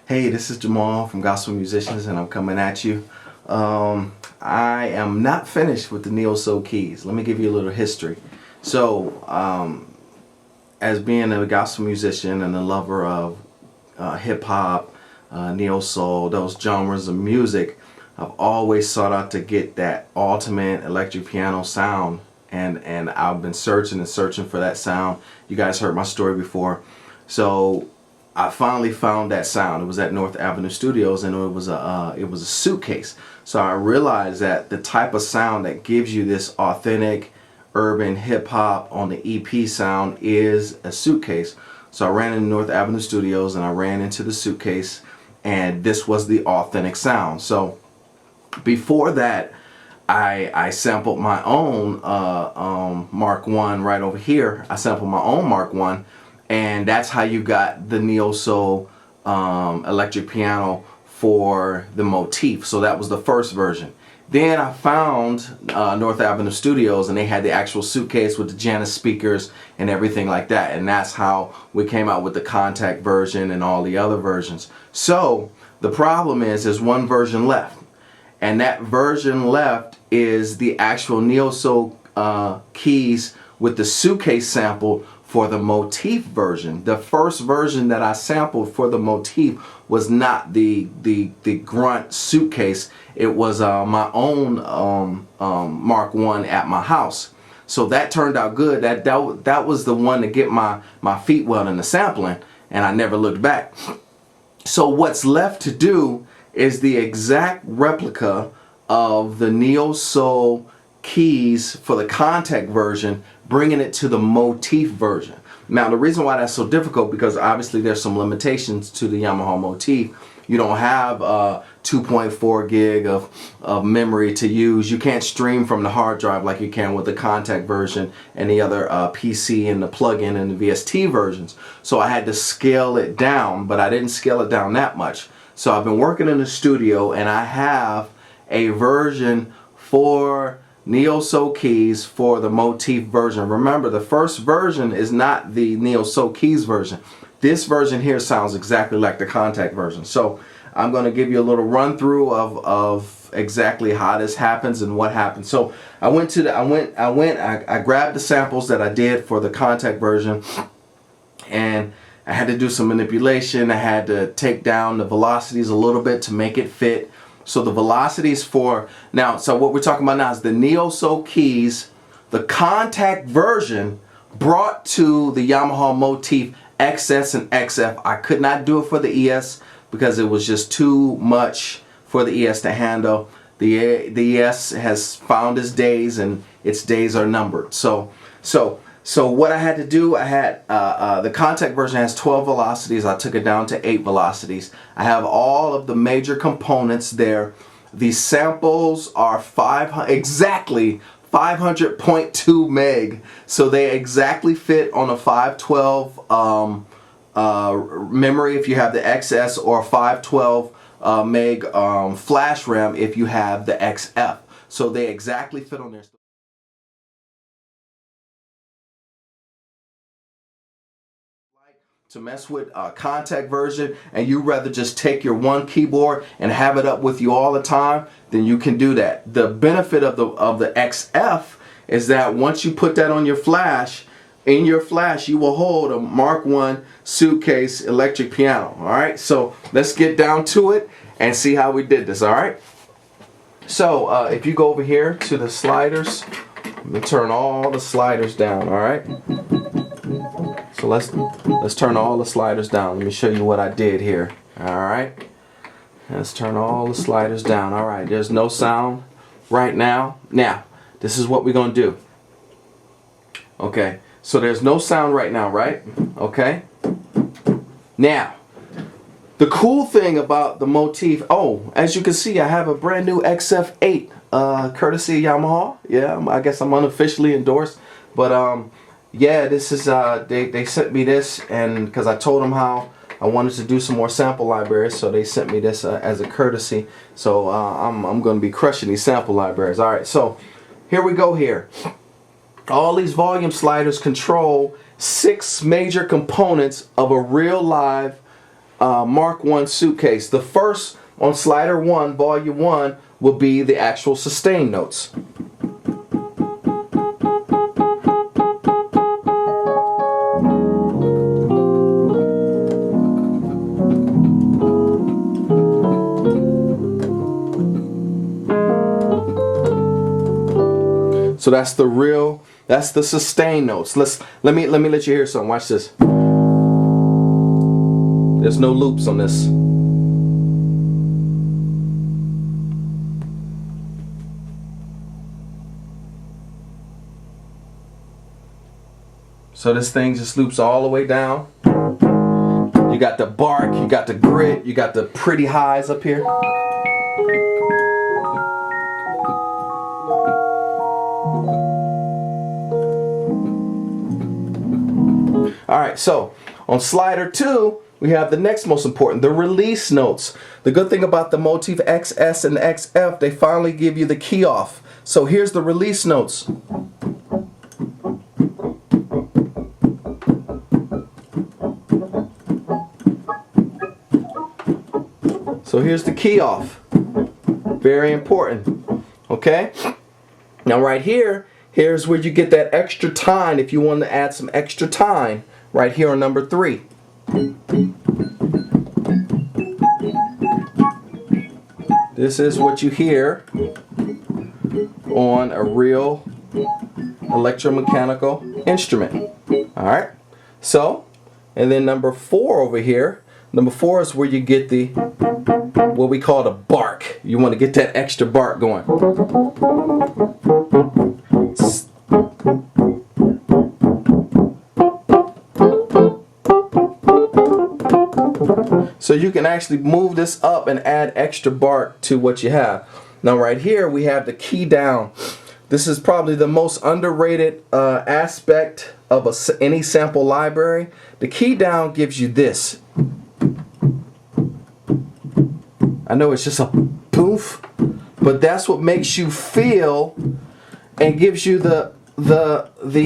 Hey, this is Jamal from Gospel Musicians, and I'm coming at you. I am not finished with the neo-soul keys. Let me give you a little history. So, as being a gospel musician and a lover of hip-hop, neo-soul, those genres of music, I've always sought out to get that ultimate electric piano sound, and I've been searching and searching for that sound. You guys heard my story before. So I finally found that sound. It was at North Avenue Studios, and it was a suitcase. So I realized that the type of sound that gives you this authentic urban hip hop on the EP sound is a suitcase. So I ran into North Avenue Studios and I ran into the suitcase, and this was the authentic sound. So before that, I sampled my own Mark 1 right over here. I sampled my own Mark 1. And that's how you got the neo-soul electric piano for the Motif. So that was the first version. Then I found North Avenue Studios, and they had the actual suitcase with the Janus speakers and everything like that. And that's how we came out with the Kontakt version and all the other versions. So the problem is there's one version left. And that version left is the actual neo-soul keys with the suitcase sample for the Motif version. The first version that I sampled for the Motif was not the grunt suitcase. It was my own Mark 1 at my house. So that turned out good. That was the one to get my feet wet in the sampling, and I never looked back. So what's left to do is the exact replica of the neo-soul keys for the Kontakt version, bringing it to the Motif version. Now the reason why that's so difficult, because obviously there's some limitations to the Yamaha Motif. You don't have 2.4 gig of memory to use. You can't stream from the hard drive like you can with the Kontakt version and the other PC and the plugin and the VST versions. So I had to scale it down, but I didn't scale it down that much. So I've been working in the studio, and I have a version for neo-soul keys for the Motif version. Remember, the first version is not the neo-soul keys version. This version here sounds exactly like the Kontakt version. So I'm going to give you a little run through of exactly how this happens and what happens. So I grabbed the samples that I did for the Kontakt version, and I had to do some manipulation. I had to take down the velocities a little bit to make it fit. So the velocities for now, so what we're talking about now is the neo-soul keys, the Kontakt version brought to the Yamaha Motif XS and XF. I could not do it for the ES because it was just too much for the ES to handle. The ES has found its days, and its days are numbered. So what I had to do, I had the Kontakt version has 12 velocities. I took it down to 8 velocities. I have all of the major components there. The samples are exactly 500.2 meg, so they exactly fit on a 512 memory if you have the XS, or 512 meg flash RAM if you have the XF. So they exactly fit on there. To mess with Kontakt version, and you rather just take your one keyboard and have it up with you all the time, then you can do that. The benefit of the XF is that once you put that on your flash, in your flash you will hold a Mark 1 suitcase electric piano. Alright, so let's get down to it and see how we did this. Alright, so if you go over here to the sliders, let me turn all the sliders down. Alright, so let's turn all the sliders down. Let me show you what I did here. Alright, let's turn all the sliders down. Alright, there's no sound right now. Now this is what we're gonna do. Okay, so there's no sound right now, right? Okay, now the cool thing about the Motif, as you can see, I have a brand new XF8 courtesy Yamaha. Yeah, I guess I'm unofficially endorsed, but yeah, this is they sent me this, and because I told them how I wanted to do some more sample libraries, so they sent me this as a courtesy. So I'm going to be crushing these sample libraries. All right, so here we go. Here, all these volume sliders control 6 major components of a real live Mark 1 suitcase. The first on slider 1, volume 1, will be the actual sustain notes. So that's the sustain notes. Let me let you hear something. Watch this. There's no loops on this. So this thing just loops all the way down. You got the bark, you got the grit, you got the pretty highs up here. Alright, so on slider 2, we have the next most important, the release notes. The good thing about the Motif XS and XF, they finally give you the key off. So here's the release notes. So here's the key off. Very important. Okay? Now right here, here's where you get that extra time if you want to add some extra time. Right here on number 3. This is what you hear on a real electromechanical instrument. Alright? So, and then number 4 over here. Number 4 is where you get the, what we call the bark. You want to get that extra bark going. So you can actually move this up and add extra bark to what you have. Now right here we have the key down. This is probably the most underrated aspect of any sample library. The key down gives you this. I know it's just a poof, but that's what makes you feel and gives you the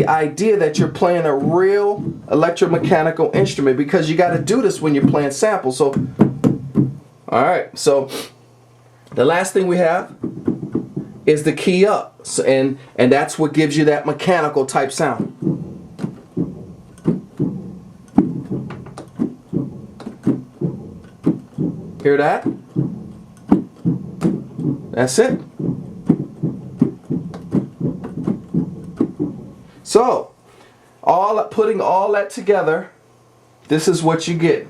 idea that you're playing a real electromechanical instrument, because you got to do this when you're playing samples. So, all right. So, the last thing we have is the key up, so, and that's what gives you that mechanical type sound. Hear that? That's it. So, putting all that together, this is what you get.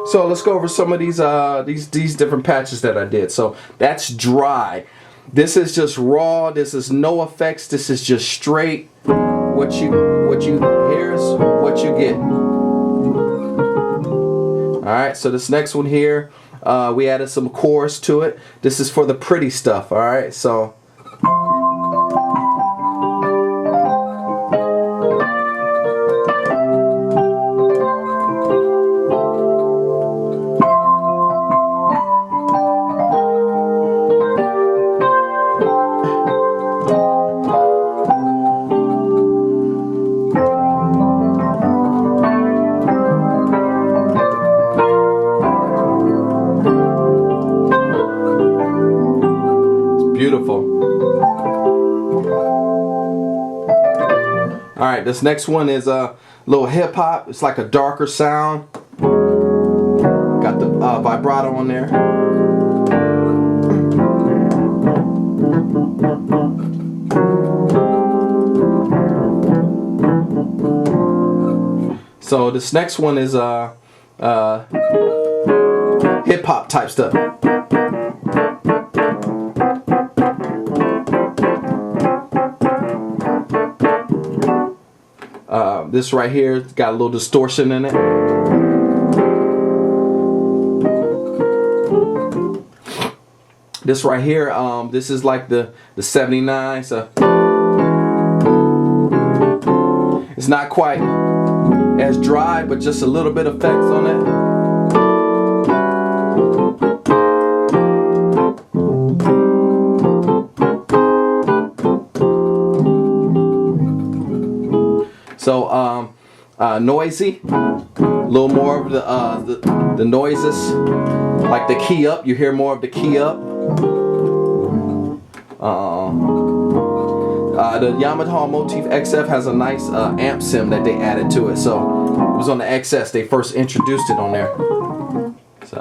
So let's go over some of these different patches that I did. So that's dry. This is just raw. This is no effects. This is just straight. What you here's what you get. All right. So this next one here, we added some chorus to it. This is for the pretty stuff. All right. So. Beautiful. Alright, this next one is a little hip hop. It's like a darker sound. Got the vibrato on there. So this next one is hip hop type stuff. This right here got a little distortion in it. This right here, this is like the 79, so it's not quite as dry, but just a little bit of effects on it. So noisy, a little more of the noises, like the key up. You hear more of the key up. The Yamaha Motif XF has a nice amp sim that they added to it. So it was on the XS they first introduced it on there. So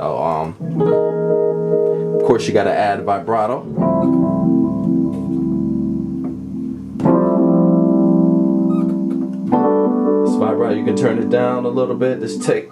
of course you got to add vibrato. This vibrato, you can turn it down a little bit. This take.